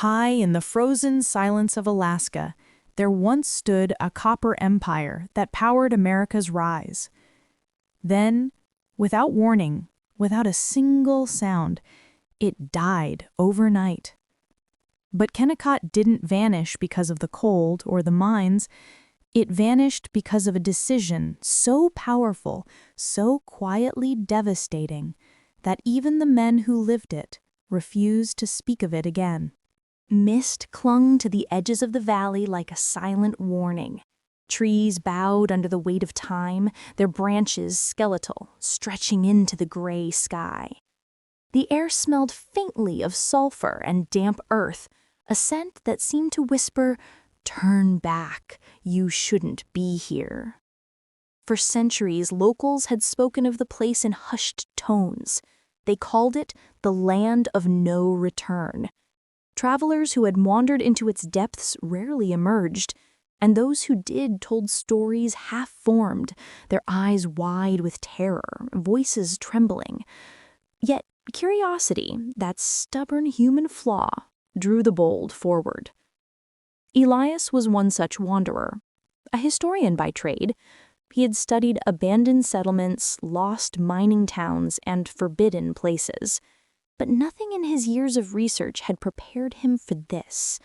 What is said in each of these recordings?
High in the frozen silence of Alaska, there once stood a copper empire that powered America's rise. Then, without warning, without a single sound, it died overnight. But Kennecott didn't vanish because of the cold or the mines. It vanished because of a decision so powerful, so quietly devastating, that even the men who lived it refused to speak of it again. Mist clung to the edges of the valley like a silent warning. Trees bowed under the weight of time, their branches skeletal, stretching into the gray sky. The air smelled faintly of sulfur and damp earth, a scent that seemed to whisper, "Turn back, you shouldn't be here." For centuries, locals had spoken of the place in hushed tones. They called it the land of no return. Travelers who had wandered into its depths rarely emerged, and those who did told stories half-formed, their eyes wide with terror, voices trembling. Yet curiosity, that stubborn human flaw, drew the bold forward. Elias was one such wanderer, a historian by trade. He had studied abandoned settlements, lost mining towns, and forbidden places. But nothing in his years of research had prepared him for this.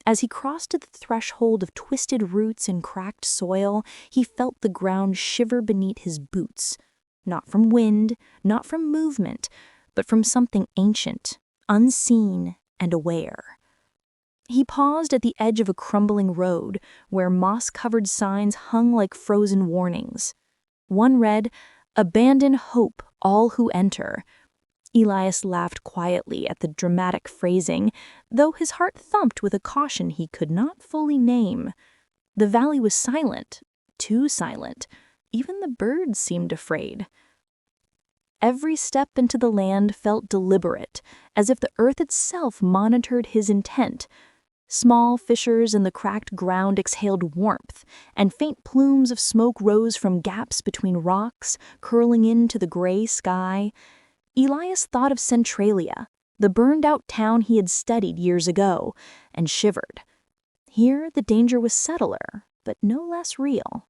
As he crossed the threshold of twisted roots and cracked soil, he felt the ground shiver beneath his boots. Not from wind, not from movement, but from something ancient, unseen, and aware. He paused at the edge of a crumbling road, where moss-covered signs hung like frozen warnings. One read, "Abandon hope, all who enter." Elias laughed quietly at the dramatic phrasing, though his heart thumped with a caution he could not fully name. The valley was silent, too silent. Even the birds seemed afraid. Every step into the land felt deliberate, as if the earth itself monitored his intent. Small fissures in the cracked ground exhaled warmth, and faint plumes of smoke rose from gaps between rocks, curling into the gray sky. Elias thought of Centralia, the burned-out town he had studied years ago, and shivered. Here the danger was subtler, but no less real.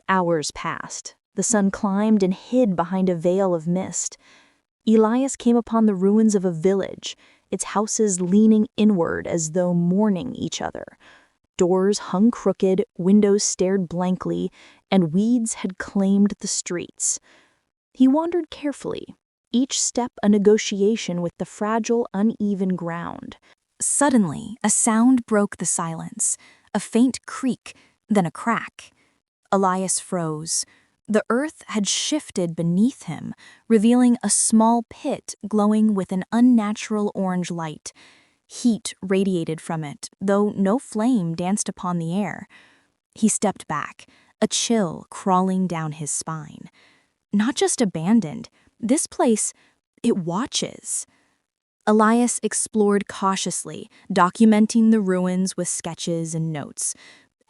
Hours passed. The sun climbed and hid behind a veil of mist. Elias came upon the ruins of a village, its houses leaning inward as though mourning each other. Doors hung crooked, windows stared blankly, and weeds had claimed the streets. He wandered carefully, each step a negotiation with the fragile, uneven ground. Suddenly, a sound broke the silence, a faint creak, then a crack. Elias froze. The earth had shifted beneath him, revealing a small pit glowing with an unnatural orange light. Heat radiated from it, though no flame danced upon the air. He stepped back, a chill crawling down his spine. Not just abandoned. This place, it watches. Elias explored cautiously, documenting the ruins with sketches and notes.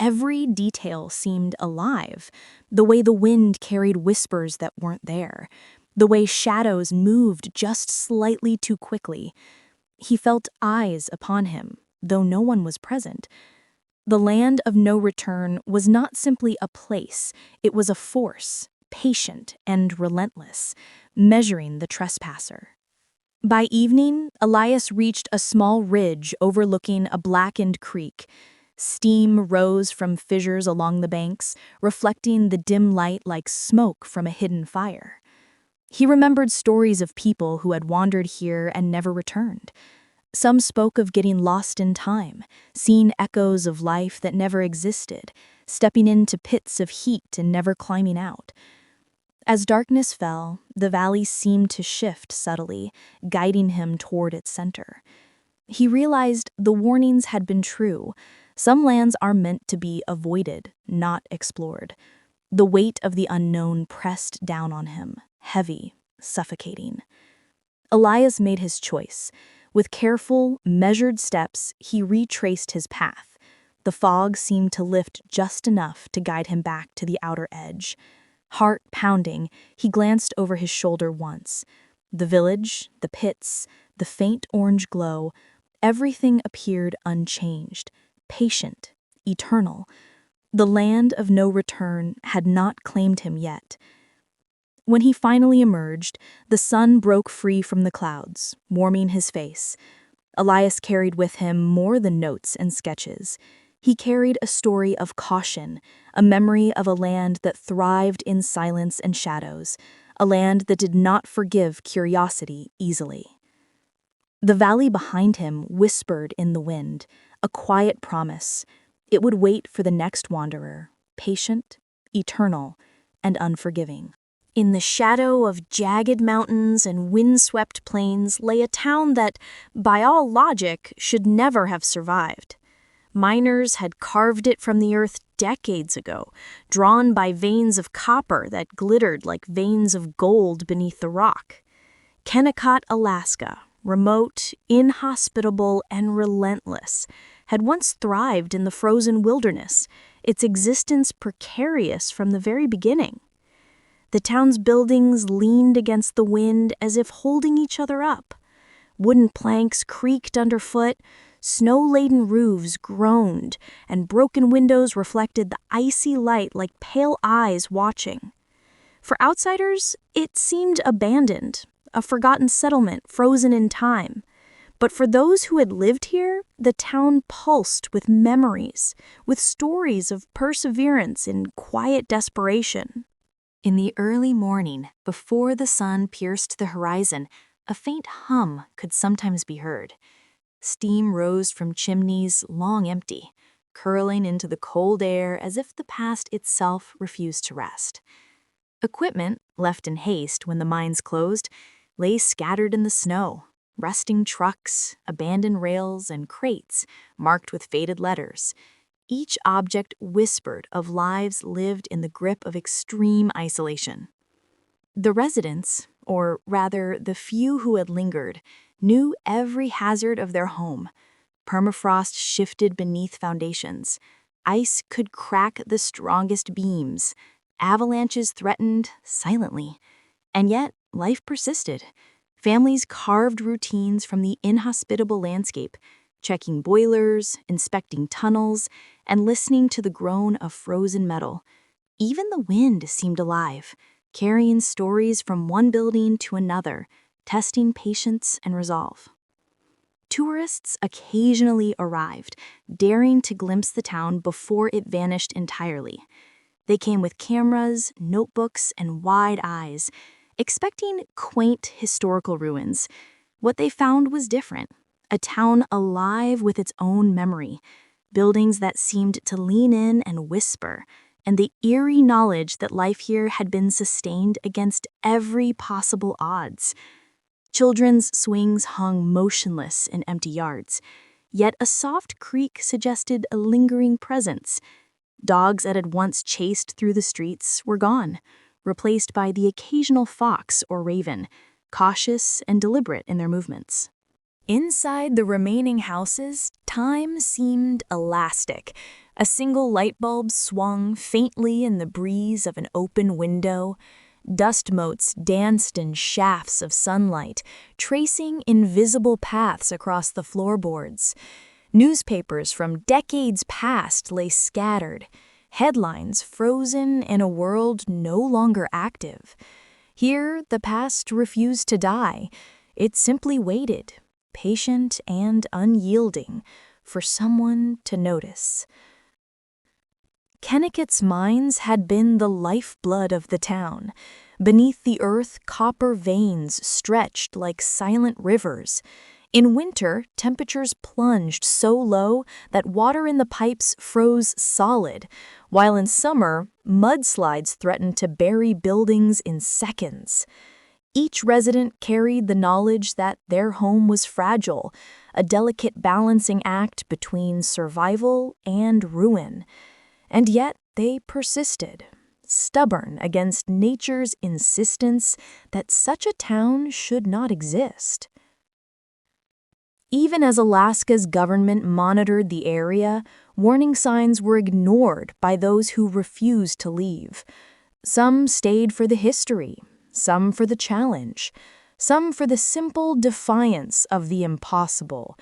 Every detail seemed alive, the way the wind carried whispers that weren't there, the way shadows moved just slightly too quickly. He felt eyes upon him, though no one was present. The land of no return was not simply a place, it was a force, patient and relentless, measuring the trespasser. By evening, Elias reached a small ridge overlooking a blackened creek. Steam rose from fissures along the banks, reflecting the dim light like smoke from a hidden fire. He remembered stories of people who had wandered here and never returned. Some spoke of getting lost in time, seeing echoes of life that never existed, stepping into pits of heat and never climbing out. As darkness fell, the valley seemed to shift subtly, guiding him toward its center. He realized the warnings had been true. Some lands are meant to be avoided, not explored. The weight of the unknown pressed down on him, heavy, suffocating. Elias made his choice. With careful, measured steps, he retraced his path. The fog seemed to lift just enough to guide him back to the outer edge. Heart pounding, he glanced over his shoulder once. The village, the pits, the faint orange glow, Everything appeared unchanged, patient, eternal. The land of no return had not claimed him yet. When he finally emerged, the sun broke free from the clouds, warming his face. Elias carried with him more than notes and sketches. He carried a story of caution, a memory of a land that thrived in silence and shadows, a land that did not forgive curiosity easily. The valley behind him whispered in the wind, a quiet promise. It would wait for the next wanderer, patient, eternal, and unforgiving. In the shadow of jagged mountains and windswept plains lay a town that, by all logic, should never have survived. Miners had carved it from the earth decades ago, drawn by veins of copper that glittered like veins of gold beneath the rock. Kennecott, Alaska, remote, inhospitable, and relentless, had once thrived in the frozen wilderness, its existence precarious from the very beginning. The town's buildings leaned against the wind as if holding each other up. Wooden planks creaked underfoot, snow-laden roofs groaned, and broken windows reflected the icy light like pale eyes watching. For outsiders, it seemed abandoned, a forgotten settlement frozen in time. But for those who had lived here, the town pulsed with memories, with stories of perseverance in quiet desperation. In the early morning, before the sun pierced the horizon, a faint hum could sometimes be heard. Steam rose from chimneys long empty, curling into the cold air as if the past itself refused to rest. Equipment, left in haste when the mines closed, lay scattered in the snow, rusting trucks, abandoned rails, and crates marked with faded letters. Each object whispered of lives lived in the grip of extreme isolation. The residents, or rather the few who had lingered, knew every hazard of their home. Permafrost shifted beneath foundations. Ice could crack the strongest beams. Avalanches threatened silently. And yet, life persisted. Families carved routines from the inhospitable landscape, checking boilers, inspecting tunnels, and listening to the groan of frozen metal. Even the wind seemed alive, carrying stories from one building to another, testing patience and resolve. Tourists occasionally arrived, daring to glimpse the town before it vanished entirely. They came with cameras, notebooks, and wide eyes, expecting quaint historical ruins. What they found was different. A town alive with its own memory, buildings that seemed to lean in and whisper, and the eerie knowledge that life here had been sustained against every possible odds. Children's swings hung motionless in empty yards, yet a soft creak suggested a lingering presence. Dogs that had once chased through the streets were gone, replaced by the occasional fox or raven, cautious and deliberate in their movements. Inside the remaining houses, time seemed elastic. A single light bulb swung faintly in the breeze of an open window. Dust motes danced in shafts of sunlight, tracing invisible paths across the floorboards. Newspapers from decades past lay scattered, headlines frozen in a world no longer active. Here, the past refused to die. It simply waited, patient and unyielding, for someone to notice. Kennecott's mines had been the lifeblood of the town. Beneath the earth, copper veins stretched like silent rivers. In winter, temperatures plunged so low that water in the pipes froze solid, while in summer, mudslides threatened to bury buildings in seconds. Each resident carried the knowledge that their home was fragile, a delicate balancing act between survival and ruin. And yet they persisted, stubborn against nature's insistence that such a town should not exist. Even as Alaska's government monitored the area, warning signs were ignored by those who refused to leave. Some stayed for the history, some for the challenge, some for the simple defiance of the impossible.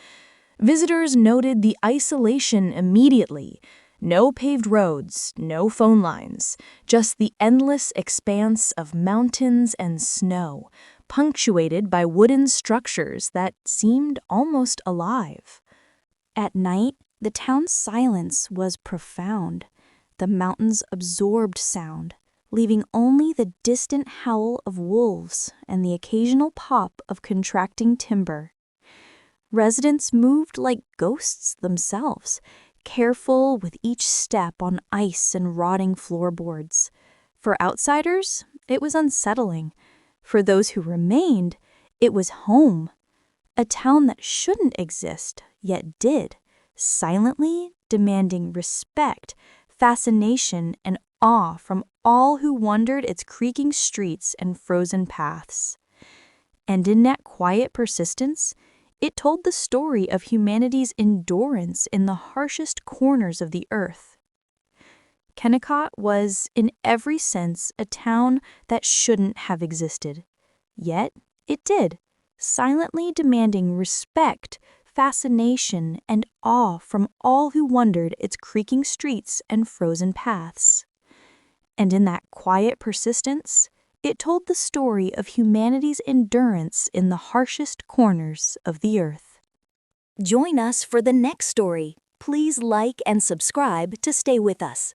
Visitors noted the isolation immediately. No paved roads, no phone lines, just the endless expanse of mountains and snow, punctuated by wooden structures that seemed almost alive. At night, the town's silence was profound. The mountains absorbed sound, leaving only the distant howl of wolves and the occasional pop of contracting timber. Residents moved like ghosts themselves, careful with each step on ice and rotting floorboards. For outsiders, it was unsettling. For those who remained, it was home. A town that shouldn't exist, yet did, silently demanding respect, fascination, and awe from all who wandered its creaking streets and frozen paths. And in that quiet persistence, it told the story of humanity's endurance in the harshest corners of the earth. Kennecott was, in every sense, a town that shouldn't have existed. Yet it did, silently demanding respect, fascination, and awe from all who wandered its creaking streets and frozen paths. And in that quiet persistence, it told the story of humanity's endurance in the harshest corners of the earth. Join us for the next story. Please like and subscribe to stay with us.